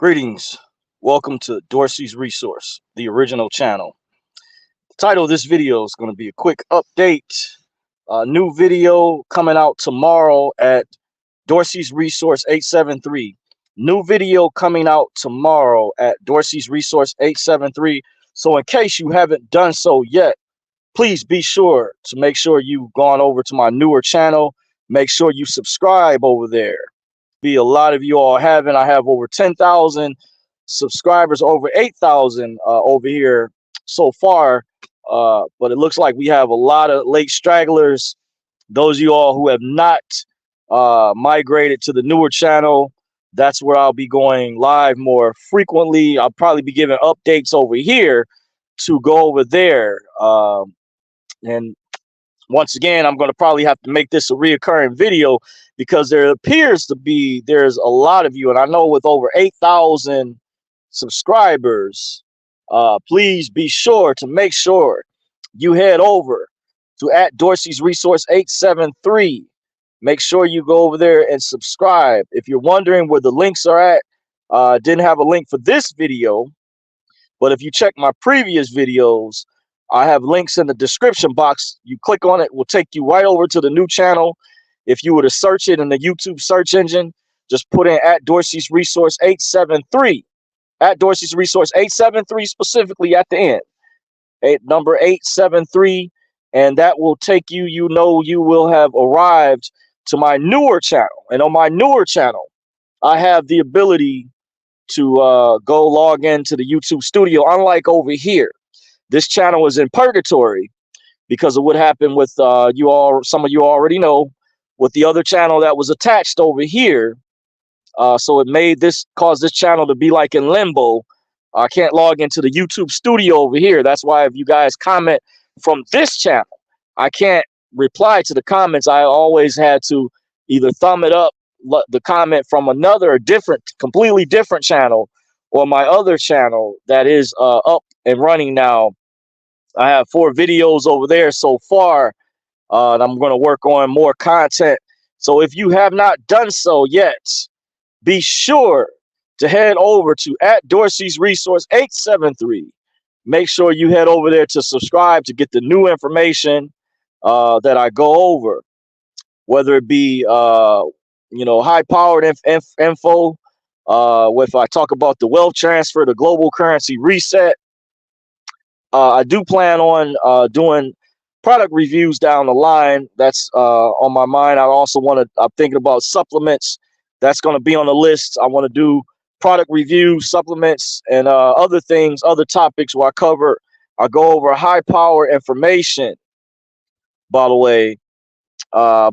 Greetings. Welcome to Dorsey's Resource, the original channel. The title of this video is going to be a quick update. A new video coming out tomorrow at Dorsey's Resource 873. New video coming out tomorrow at Dorsey's Resource 873. So in case you haven't done so yet, please be sure to make sure you've gone over to my newer channel. Make sure you subscribe over there. A lot of you all haven't. I have over 10,000 subscribers, over 8,000 over here so far. But it looks like we have a lot of late stragglers. Those of you all who have not migrated to the newer channel, that's where I'll be going live more frequently. I'll probably be giving updates over here to go over there. And once again, I'm going to probably have to make this a reoccurring video because there appears to be, there's a lot of you, and I know with over 8,000 subscribers, please be sure to make sure you head over to at Dorsey's Resource 873. Make sure you go over there and subscribe. If you're wondering where the links are at, didn't have a link for this video, but if you check my previous videos, I have links in the description box. You click on it, will take you right over to the new channel. If you were to search it in the YouTube search engine, just put in at Dorsey's Resource 873. At Dorsey's Resource 873 specifically at the end. Number 873. And that will take you, you will have arrived to my newer channel. And on my newer channel, I have the ability to go log into the YouTube studio, unlike over here. This channel is in purgatory because of what happened with you all. Some of you already know with the other channel that was attached over here. So it caused this channel to be like in limbo. I can't log into the YouTube studio over here. That's why if you guys comment from this channel, I can't reply to the comments. I always had to either thumb it up, the comment from another completely different channel, or my other channel that is up and running now. I have 4 videos over there so far, and I'm going to work on more content. So if you have not done so yet, be sure to head over to at Dorsey's Resource 873. Make sure you head over there to subscribe to get the new information that I go over, whether it be high-powered info. If I talk about the wealth transfer, the global currency reset. I do plan on doing product reviews down the line. That's on my mind. I'm thinking about supplements. That's going to be on the list. I want to do product reviews, supplements, and other things, other topics where I go over high power information. By the way,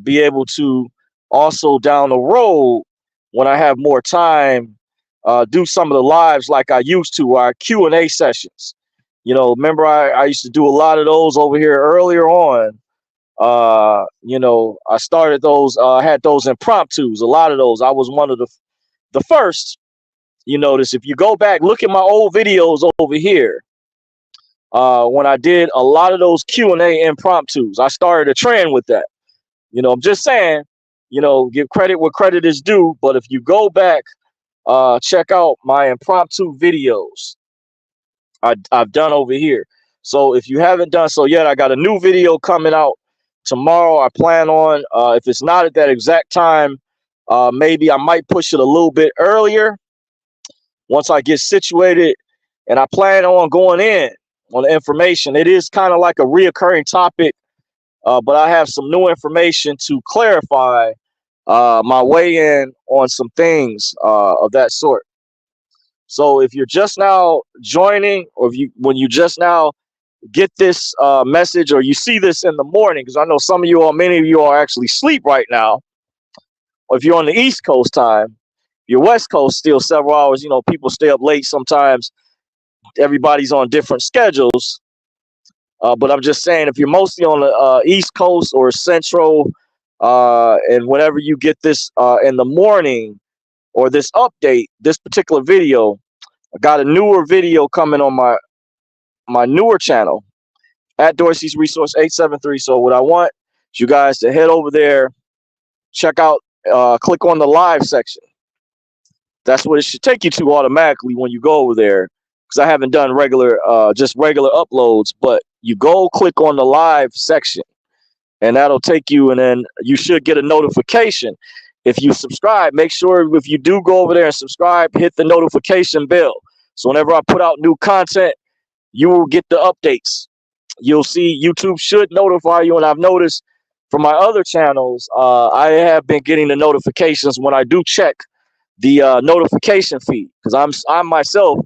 be able to also down the road when I have more time, do some of the lives like I used to, our Q&A sessions. Remember I used to do a lot of those over here earlier on. I started those, I had those impromptus, a lot of those. I was one of the first. You notice if you go back, look at my old videos over here. When I did a lot of those Q&A impromptus, I started a trend with that. I'm just saying, give credit where credit is due. But if you go back, check out my impromptu videos I've done over here. So if you haven't done so yet, I got a new video coming out tomorrow. I plan on, if it's not at that exact time, maybe I might push it a little bit earlier once I get situated. And I plan on going in on the information. It is kind of like a reoccurring topic, but I have some new information to clarify my way in on some things of that sort. So if you're just now joining, or when you just now get this message, or you see this in the morning, because I know many of you are actually asleep right now, or if you're on the East Coast time, your West Coast still several hours, people stay up late sometimes. Everybody's on different schedules. But I'm just saying, if you're mostly on the East Coast or Central, and whenever you get this in the morning, or this update, this particular video, I got a newer video coming on my newer channel at Dorsey's Resource 873. So what I want is you guys to head over there, check out, click on the live section. That's what it should take you to automatically when you go over there. Because I haven't done just regular uploads, but you go click on the live section, and that'll take you, and then you should get a notification. If you subscribe, make sure if you do go over there and subscribe, hit the notification bell. So whenever I put out new content, you will get the updates. You'll see YouTube should notify you, and I've noticed from my other channels, I have been getting the notifications when I do check the notification feed, because I myself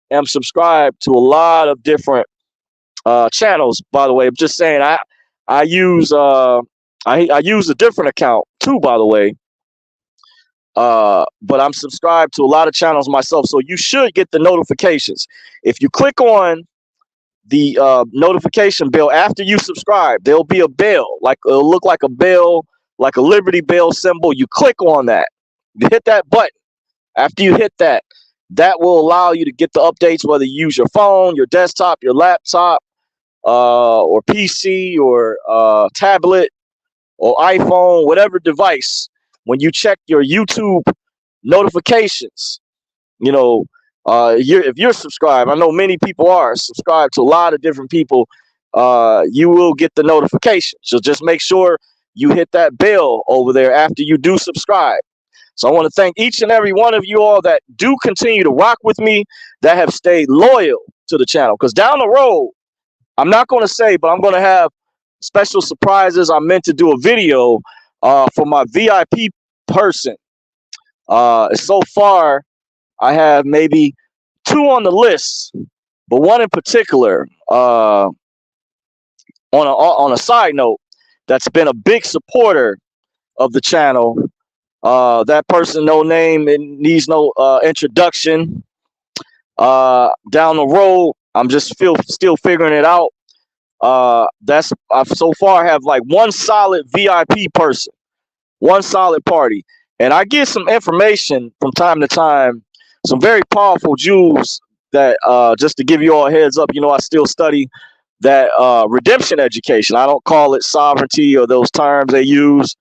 am subscribed to a lot of different channels. By the way, I'm just saying I use I use a different account too, by the way. But I'm subscribed to a lot of channels myself, so you should get the notifications. If you click on the notification bell after you subscribe, there'll be a bell, like it'll look like a bell, like a Liberty Bell symbol. You click on that, you hit that button. After you hit that, that will allow you to get the updates, whether you use your phone, your desktop, your laptop, or PC, or tablet, or iPhone, whatever device. When you check your YouTube notifications, you know, if you're subscribed, I know many people are subscribed to a lot of different people, you will get the notification. So just make sure you hit that bell over there after you do subscribe. So I want to thank each and every one of you all that do continue to rock with me, that have stayed loyal to the channel. Because down the road, I'm not going to say, but I'm going to have special surprises. I meant to do a video for my VIP person. So far, I have maybe 2 on the list, but one in particular, on a side note, that's been a big supporter of the channel. That person, no name, it needs no introduction. Down the road, I'm just still figuring it out. I've so far have like one solid VIP person, one solid party, and I get some information from time to time, some very powerful jewels that just to give you all a heads up, I still study that redemption education. I don't call it sovereignty or those terms they use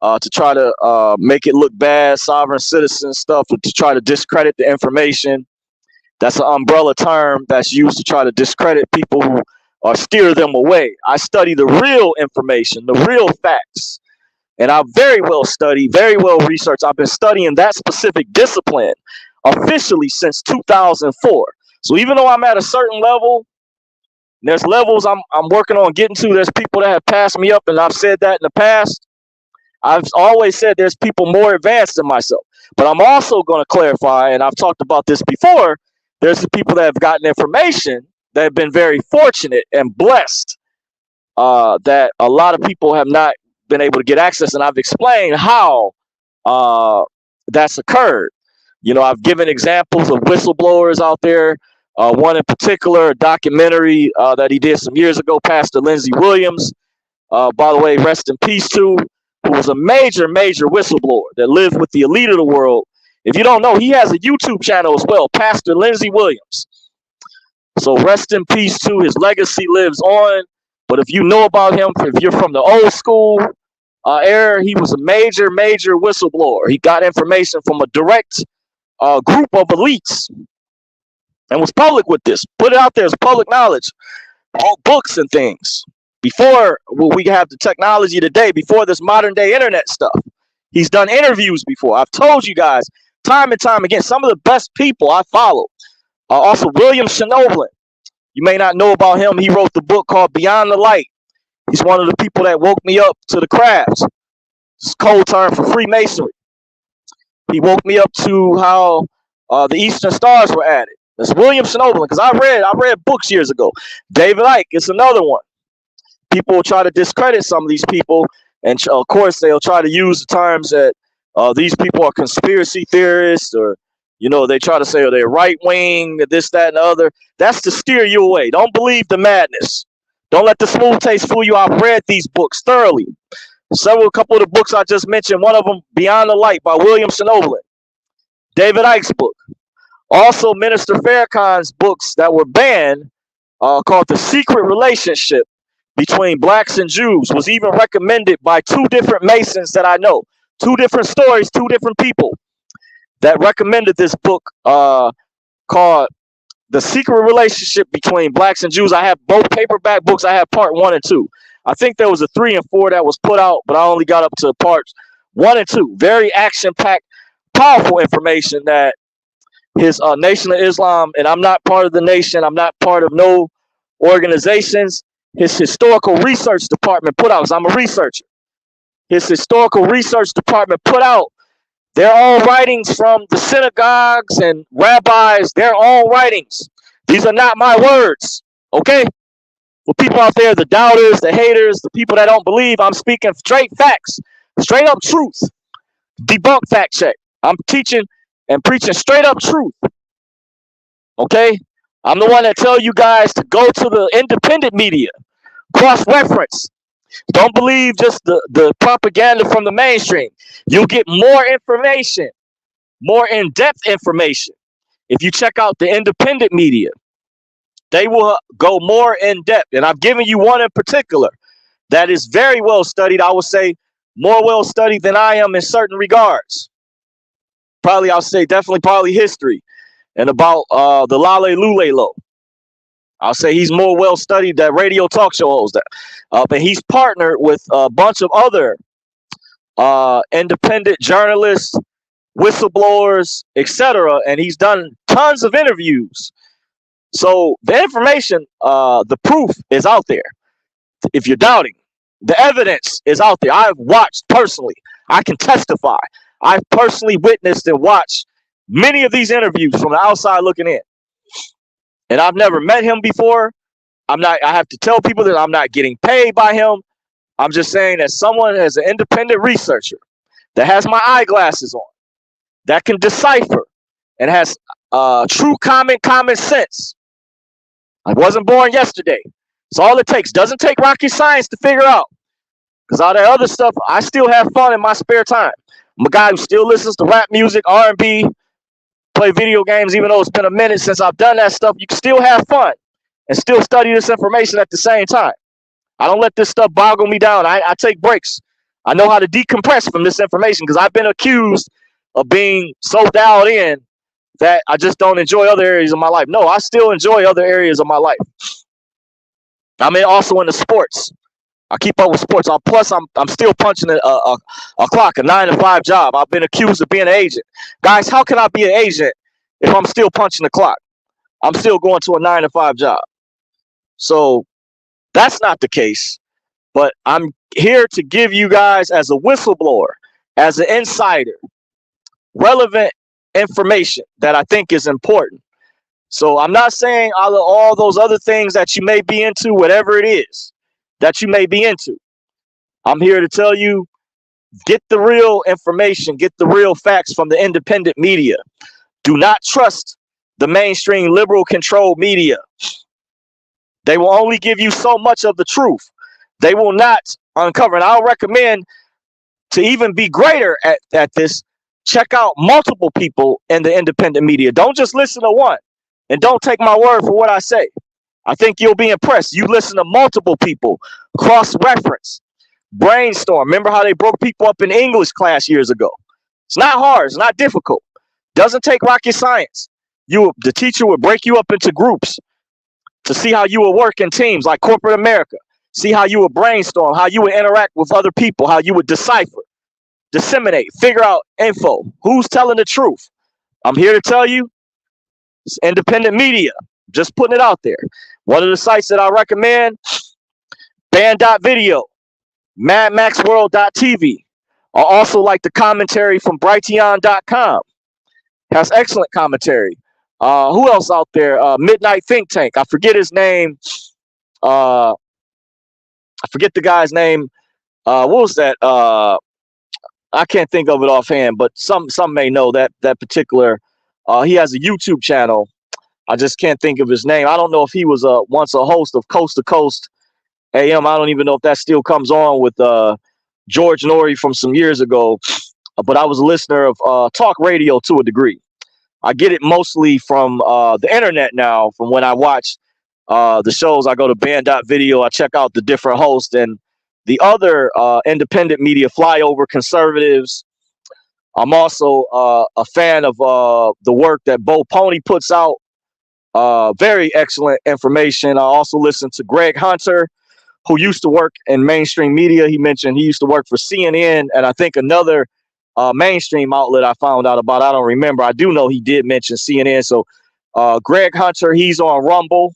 to try to make it look bad, sovereign citizen stuff, to try to discredit the information. That's an umbrella term that's used to try to discredit people who or steer them away. I study the real information, the real facts. And I very well study, very well researched. I've been studying that specific discipline officially since 2004. So even though I'm at a certain level, there's levels I'm working on getting to. There's people that have passed me up, and I've said that in the past. I've always said there's people more advanced than myself. But I'm also going to clarify, and I've talked about this before, there's the people that have gotten information that have been very fortunate and blessed, that a lot of people have not been able to get access. And I've explained how that's occurred. I've given examples of whistleblowers out there. One in particular, a documentary that he did some years ago, Pastor Lindsey Williams. By the way, rest in peace too, who was a major whistleblower that lived with the elite of the world. If you don't know, he has a YouTube channel as well, Pastor Lindsey Williams. So rest in peace too. His legacy lives on. But if you know about him, if you're from the old school era, he was a major whistleblower. He got information from a direct group of elites and was public with this. Put it out there as public knowledge. Wrote books and things. Before we have the technology today, before this modern day internet stuff. He's done interviews before. I've told you guys time and time again, some of the best people I follow. Also, William Shinoblin. You may not know about him. He wrote the book called Beyond the Light. He's one of the people that woke me up to the crafts. It's a code term for Freemasonry. He woke me up to how the Eastern Stars were added. That's William Shinoblin, because I read books years ago. David Icke is another one. People will try to discredit some of these people, and of course they'll try to use the terms that these people are conspiracy theorists, or they try to say, oh, they're right wing, this, that, and the other. That's to steer you away. Don't believe the madness. Don't let the smooth taste fool you. I've read these books thoroughly. A couple of the books I just mentioned, one of them, Beyond the Light by William Shinoblin. David Icke's book. Also, Minister Farrakhan's books that were banned, called The Secret Relationship Between Blacks and Jews, was even recommended by 2 different Masons that I know. 2 different stories, 2 different people. that recommended this book called The Secret Relationship Between Blacks and Jews. I have both paperback books. I have part 1 and 2. I think there was a 3 and 4 that was put out, but I only got up to parts 1 and 2. Very action-packed, powerful information that his Nation of Islam, and I'm not part of the nation, I'm not part of no organizations. His historical research department put out, because I'm a researcher. His historical research department put out their own writings from the synagogues and rabbis, their own writings. These are not my words, okay? For people out there, the doubters, the haters, the people that don't believe, I'm speaking straight facts, straight up truth. Debunk fact check. I'm teaching and preaching straight up truth, okay? I'm the one that tell you guys to go to the independent media, cross-reference. Don't believe just the propaganda from the mainstream. You'll get more information, more in-depth information. If you check out the independent media, they will go more in-depth. And I've given you one in particular that is very well studied. I would say more well studied than I am in certain regards. Probably, I'll say definitely probably history and about the Lale Lulelo. I'll say he's more well studied than radio talk show host. But he's partnered with a bunch of other independent journalists, whistleblowers, etc. And he's done tons of interviews. So the information, the proof is out there. If you're doubting, the evidence is out there. I've watched personally. I can testify. I've personally witnessed and watched many of these interviews from the outside looking in. And I've never met him before. I have to tell people that I'm not getting paid by him. I'm just saying that someone as an independent researcher that has my eyeglasses on, that can decipher and has true common sense. I wasn't born yesterday. It's all it takes. Doesn't take rocket science to figure out. Because all that other stuff, I still have fun in my spare time. I'm a guy who still listens to rap music, R&B, play video games, even though it's been a minute since I've done that stuff. You can still have fun and still study this information at the same time. I don't let this stuff boggle me down. I take breaks. I know how to decompress from this information because I've been accused of being so dialed in that I just don't enjoy other areas of my life. No, I still enjoy other areas of my life. I'm also into sports. I keep up with sports. Plus, I'm still punching a clock, a 9-to-5 job. I've been accused of being an agent. Guys, how can I be an agent if I'm still punching the clock? I'm still going to a 9-to-5 job. So that's not the case. But I'm here to give you guys, as a whistleblower, as an insider, relevant information that I think is important. So I'm not saying all those other things that you may be into, whatever it is that you may be into. I'm here to tell you, get the real information, get the real facts from the independent media. Do not trust the mainstream liberal controlled media. They will only give you so much of the truth. They will not uncover. And I'll recommend, to even be greater at this, check out multiple people in the independent media. Don't just listen to one. And don't take my word for what I say. I think you'll be impressed. You listen to multiple people, cross-reference, brainstorm. Remember how they broke people up in English class years ago? It's not hard. It's not difficult. Doesn't take rocket science. The teacher would break you up into groups to see how you would work in teams like corporate America. See how you would brainstorm, how you would interact with other people, how you would decipher, disseminate, figure out info. Who's telling the truth? I'm here to tell you, it's independent media. Just putting it out there. One of the sites that I recommend, band.video, madmaxworld.tv. I also like the commentary from Brighteon.com. Has excellent commentary. Who else out there? Midnight Think Tank. I forget his name. I forget the guy's name. What was that? I can't think of it offhand, but some may know that particular. He has a YouTube channel. I just can't think of his name. I don't know if he was once a host of Coast to Coast AM. I don't even know if that still comes on with George Norrie from some years ago. But I was a listener of talk radio to a degree. I get it mostly from the internet now. From when I watch the shows, I go to band.video. I check out the different hosts and the other independent media, flyover conservatives, I'm also a fan of the work that Bo Pony puts out. Very excellent information. I also listen to Greg Hunter, who used to work in mainstream media. He mentioned he used to work for CNN and I think another mainstream outlet I found out about. I don't remember. I do know he did mention CNN. So Greg Hunter, he's on Rumble.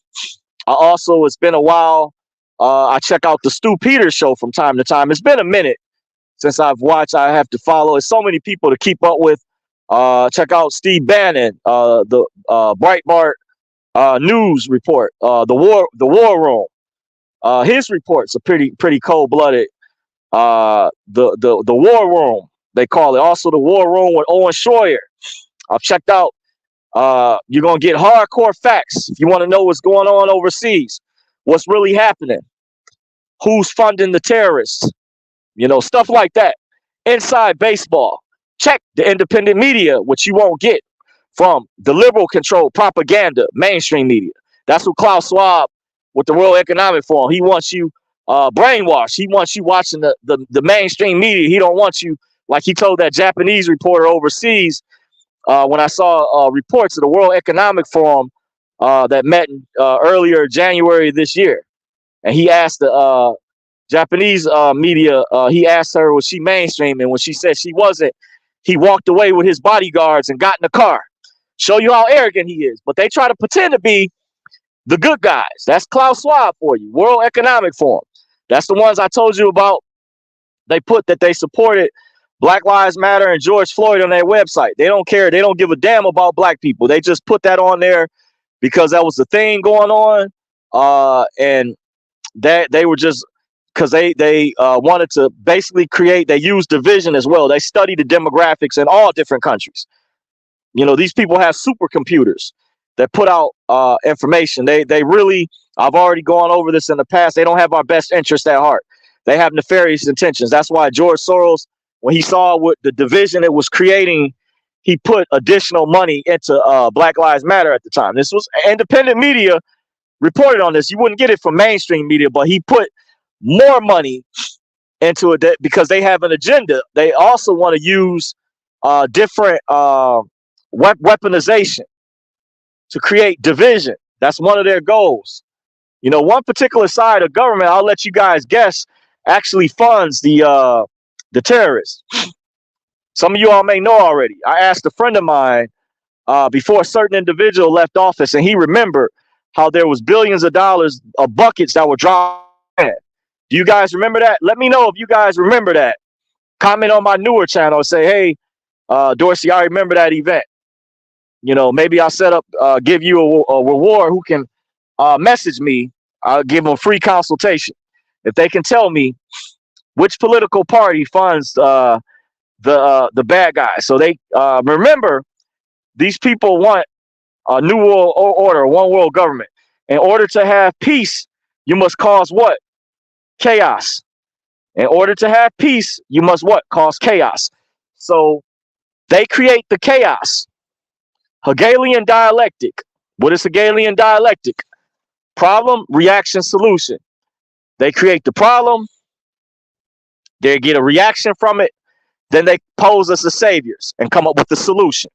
I also, it's been a while. I check out the Stu Peters show from time to time. It's been a minute since I've watched. I have to follow. It's so many people to keep up with. Check out Steve Bannon, the Breitbart news report, the war room. His reports are pretty cold blooded. The war room, they call it. Also the war room with Owen Schroyer. I've checked out. You're gonna get hardcore facts if you want to know what's going on overseas, what's really happening, who's funding the terrorists, stuff like that. Inside baseball, check the independent media, which you won't get from the liberal controlled propaganda mainstream media. That's what Klaus Schwab with the World Economic Forum. He wants you brainwashed. He wants you watching the mainstream media. He don't want you, like he told that Japanese reporter overseas. When I saw reports of the World Economic Forum that met in, earlier January this year, and he asked the Japanese media, he asked her, was she mainstream? And when she said she wasn't, he walked away with his bodyguards and got in the car. Show you how arrogant he is. But they try to pretend to be the good guys. That's Klaus Schwab for you, World Economic Forum. That's the ones I told you about. They put that they supported Black Lives Matter and George Floyd on their website. They don't care. They don't give a damn about black people. They just put that on there because that was the thing going on. And that they were just because they wanted to basically create, they use division as well. They study the demographics in all different countries. These people have supercomputers that put out information. They really, I've already gone over this in the past. They don't have our best interest at heart. They have nefarious intentions. That's why George Soros, when he saw what the division it was creating, he put additional money into Black Lives Matter at the time. This was independent media reported on this. You wouldn't get it from mainstream media, but he put more money into it because they have an agenda. They also want to use different weaponization to create division. That's one of their goals. One particular side of government, I'll let you guys guess, actually funds the terrorists. Some of you all may know already. I asked a friend of mine before a certain individual left office, and he remembered how there was billions of dollars of buckets that were dropped. Do you guys remember that? Let me know if you guys remember that. Comment on my newer channel and say, hey, Dorsey, I remember that event. Maybe I'll set up, give you a reward who can message me. I'll give them free consultation. If they can tell me which political party funds the bad guys. So they remember, these people want a new world order, one world government. In order to have peace, you must cause what? Chaos. In order to have peace, you must what? Cause chaos. So they create the chaos. Hegelian dialectic. What is Hegelian dialectic? Problem, reaction, solution. They create the problem. They get a reaction from it. Then they pose as the saviors and come up with the solution.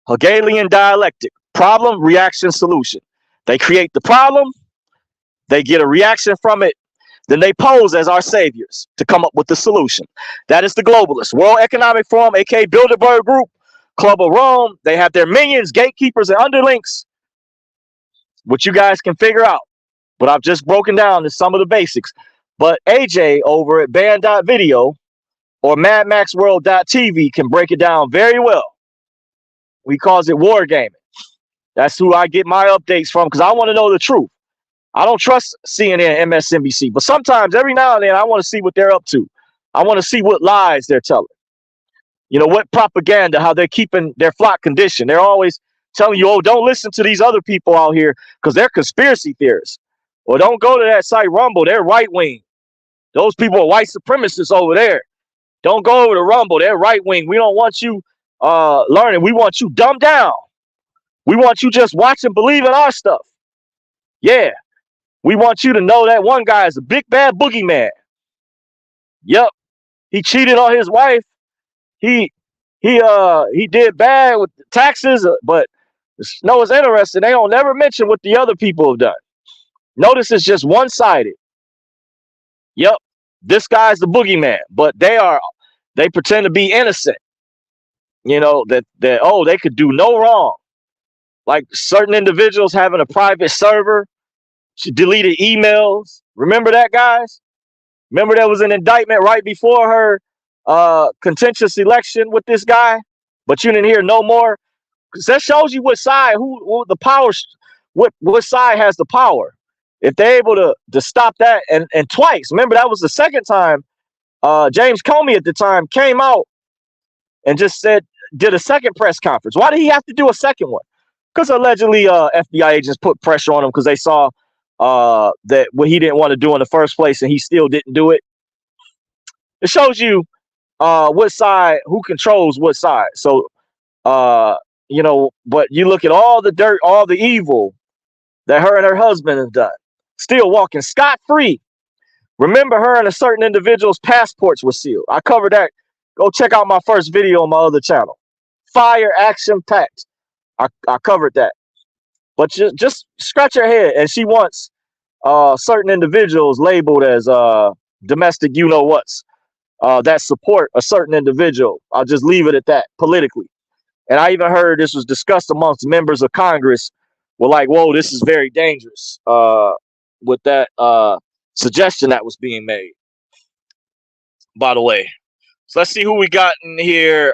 Hegelian dialectic. Problem, reaction, solution. They create the problem. They get a reaction from it. Then they pose as our saviors to come up with the solution. That is the globalists. World Economic Forum, aka Bilderberg Group, Club of Rome. They have their minions, gatekeepers, and underlinks, which you guys can figure out. But I've just broken down to some of the basics. But AJ over at Band.video or MadMaxWorld.tv can break it down very well. We calls it wargaming. That's who I get my updates from because I want to know the truth. I don't trust CNN, MSNBC, but sometimes every now and then I want to see what they're up to. I want to see what lies they're telling. What propaganda, how they're keeping their flock conditioned. They're always telling you, oh, don't listen to these other people out here because they're conspiracy theorists. Or don't go to that site Rumble, they're right wing. Those people are white supremacists over there. Don't go over to Rumble, they're right wing. We don't want you learning. We want you dumbed down. We want you just watch and believe in our stuff. Yeah. We want you to know that one guy is a big bad boogeyman. Yep. He cheated on his wife. He he did bad with the taxes, but no, it's interesting. They don't never mention what the other people have done. Notice it's just one sided. Yep, this guy's the boogeyman, but they pretend to be innocent. You know that oh, they could do no wrong. Like certain individuals having a private server, she deleted emails. Remember that, guys? Remember there was an indictment right before her contentious election with this guy, but you didn't hear no more. Because that shows you what side, who the power, what side has the power. If they're able to stop that, and twice, remember that was the second time. James Comey at the time came out and just did a second press conference. Why did he have to do a second one? Because allegedly FBI agents put pressure on him because they saw that what he didn't want to do in the first place, and he still didn't do it. It shows you what side, who controls what side. So, but you look at all the dirt, all the evil that her and her husband have done, still walking scot-free. Remember, her and a certain individual's passports were sealed. I covered that. Go check out my first video on my other channel. Fire, action packed. I covered that. But just scratch your head. And she wants certain individuals labeled as domestic you-know-whats that support a certain individual. I'll just leave it at that politically. And I even heard this was discussed amongst members of Congress. Were like, whoa, this is very dangerous with that suggestion that was being made, by the way. So let's see who we got in here.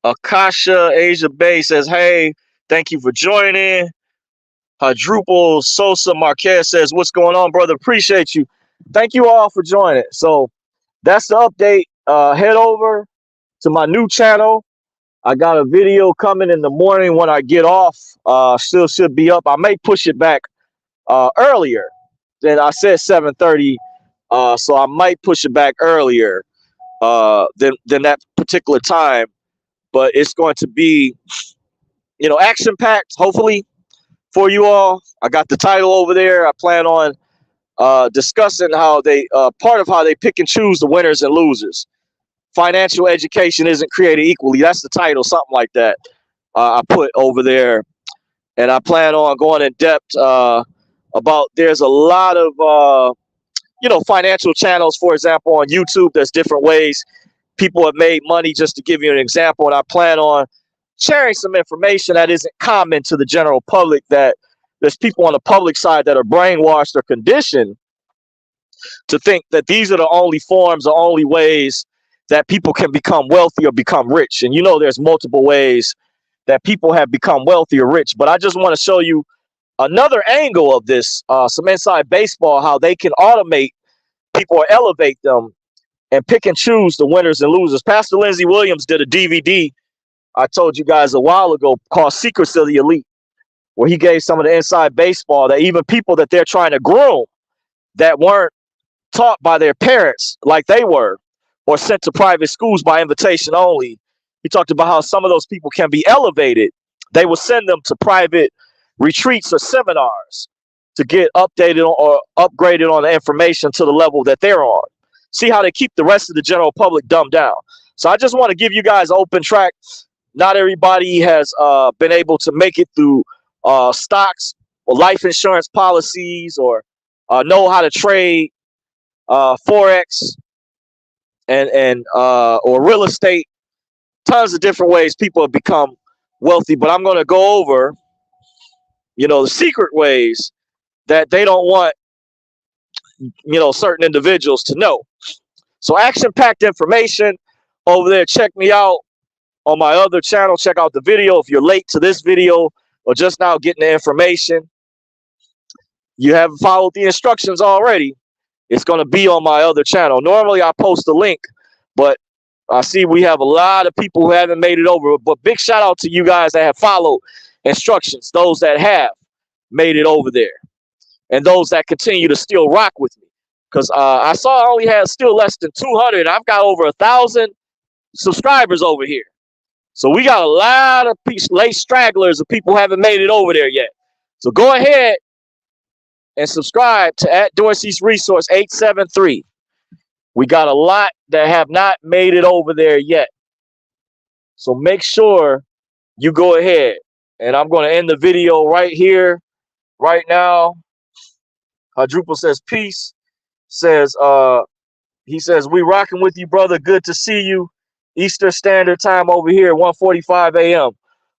Akasha Asia Bay says, hey, thank you for joining. Drupal Sosa Marquez says, what's going on, brother? Appreciate you. Thank you all for joining. So that's the update. Head over to my new channel. I got a video coming in the morning when I get off. Still should be up. I may push it back earlier than I said 7:30. So I might push it back earlier than that particular time. But it's going to be, action packed, hopefully, for you all. I got the title over there. I plan on discussing how part of how they pick and choose the winners and losers. Financial education isn't created equally. That's the title, something like that. I put over there, and I plan on going in depth about. There's a lot of financial channels, for example, on YouTube. There's different ways people have made money. Just to give you an example, and I plan on sharing some information that isn't common to the general public. That there's people on the public side that are brainwashed or conditioned to think that these are the only forms or only ways that people can become wealthy or become rich. And there's multiple ways that people have become wealthy or rich. But I just want to show you another angle of this, some inside baseball, how they can automate people or elevate them and pick and choose the winners and losers. Pastor Lindsey Williams did a DVD I told you guys a while ago called Secrets of the Elite, where he gave some of the inside baseball that even people that they're trying to groom that weren't taught by their parents like they were, or sent to private schools by invitation only. He talked about how some of those people can be elevated. They will send them to private retreats or seminars to get updated or upgraded on the information to the level that they're on. See how they keep the rest of the general public dumbed down. So I just want to give you guys an open track. Not everybody has been able to make it through stocks or life insurance policies or know how to trade Forex and or real estate. Tons of different ways people have become wealthy, but I'm going to go over, the secret ways that they don't want, certain individuals to know. So action-packed information over there. Check me out on my other channel. Check out the video. If you're late to this video or just now getting the information, you haven't followed the instructions already, it's going to be on my other channel. Normally I post a link, but I see we have a lot of people who haven't made it over. But big shout out to you guys that have followed instructions, those that have made it over there, and those that continue to still rock with me. Because I saw I only had still less than 200. I've got over 1,000 subscribers over here. So we got a lot of late stragglers of people who haven't made it over there yet. So go ahead and subscribe to @Dorsey's Resource 873. We got a lot that have not made it over there yet. So make sure you go ahead. And I'm going to end the video right here, right now. Drupal says peace. Says he says, we rocking with you, brother. Good to see you. Eastern Standard Time over here, 1:45 a.m.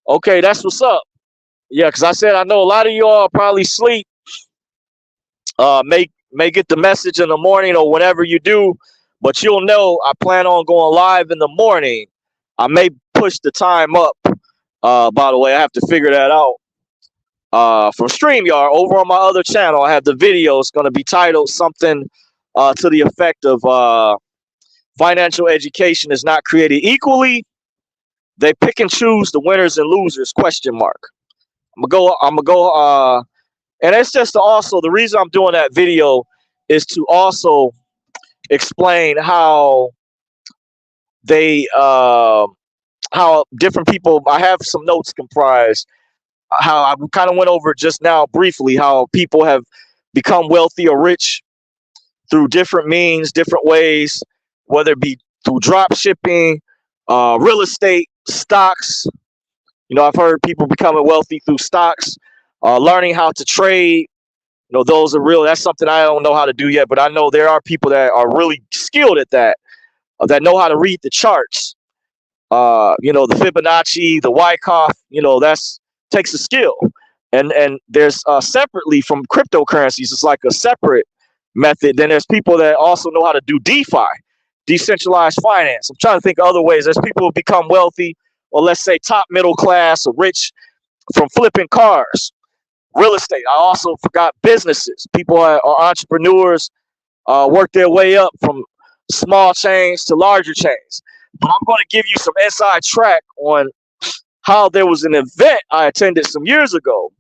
Okay, that's what's up. Yeah, because I said I know a lot of y'all probably sleep. May get the message in the morning or whenever you do, but you'll know I plan on going live in the morning. I may push the time up. By the way, I have to figure that out. From StreamYard over on my other channel, I have the video. It's going to be titled something to the effect of financial education is not created equally. They pick and choose the winners and losers, question mark. I'm gonna go, and it's just also, the reason I'm doing that video is to also explain how they, how different people, I have some notes comprised, how I kind of went over just now briefly, how people have become wealthy or rich through different means, different ways, whether it be through drop shipping, real estate, stocks. You know, I've heard people becoming wealthy through stocks, learning how to trade. You know, those are real. That's something I don't know how to do yet, but I know there are people that are really skilled at that, that know how to read the charts. You know, the Fibonacci, the Wyckoff. You know, that's takes a skill. And there's separately from cryptocurrencies, it's like a separate method. Then there's people that also know how to do DeFi, decentralized finance. I'm trying to think of other ways. There's people who become wealthy, or let's say top middle class or rich, from flipping cars, real estate. I also forgot businesses. People are entrepreneurs, work their way up from small chains to larger chains. But I'm going to give you some inside track on how there was an event I attended some years ago.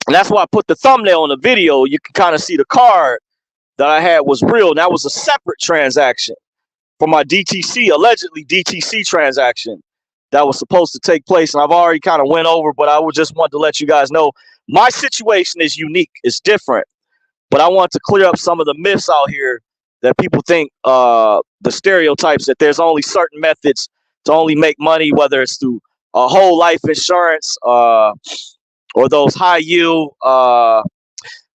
And that's why I put the thumbnail on the video. You can kind of see the card that I had was real. And that was a separate transaction from my DTC, allegedly DTC transaction that was supposed to take place. And I've already kind of went over, but I would just want to let you guys know my situation is unique. It's different. But I want to clear up some of the myths out here that people think, the stereotypes that there's only certain methods to only make money, whether it's through whole life insurance, or those high yield, what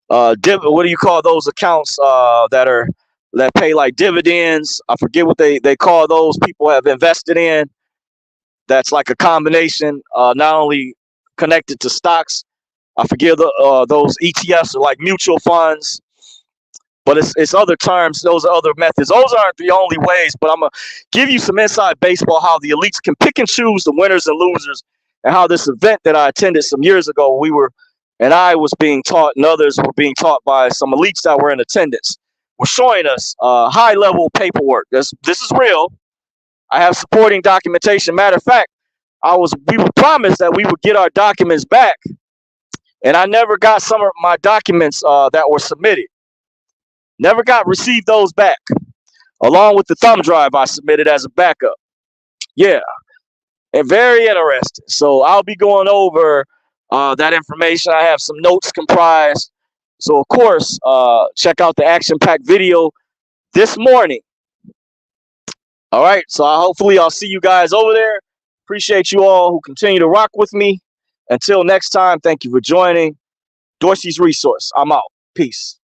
do you call those accounts that pay like dividends? I forget what they call those. People have invested in. That's like a combination, not only connected to stocks. I forget those ETFs are like mutual funds, but it's other terms. Those are other methods. Those aren't the only ways, but I'm gonna give you some inside baseball, how the elites can pick and choose the winners and losers, and how this event that I attended some years ago, I was being taught, and others were being taught by some elites that were in attendance, were showing us high level paperwork. This is real. I have supporting documentation. Matter of fact, we were promised that we would get our documents back, and I never got some of my documents that were submitted. Never received those back, along with the thumb drive I submitted as a backup. Yeah, and very interesting. So I'll be going over that information. I have some notes comprised. So of course, check out the action-packed video this morning. All right, so hopefully I'll see you guys over there. Appreciate you all who continue to rock with me. Until next time, thank you for joining. Dorsey's Resource. I'm out. Peace.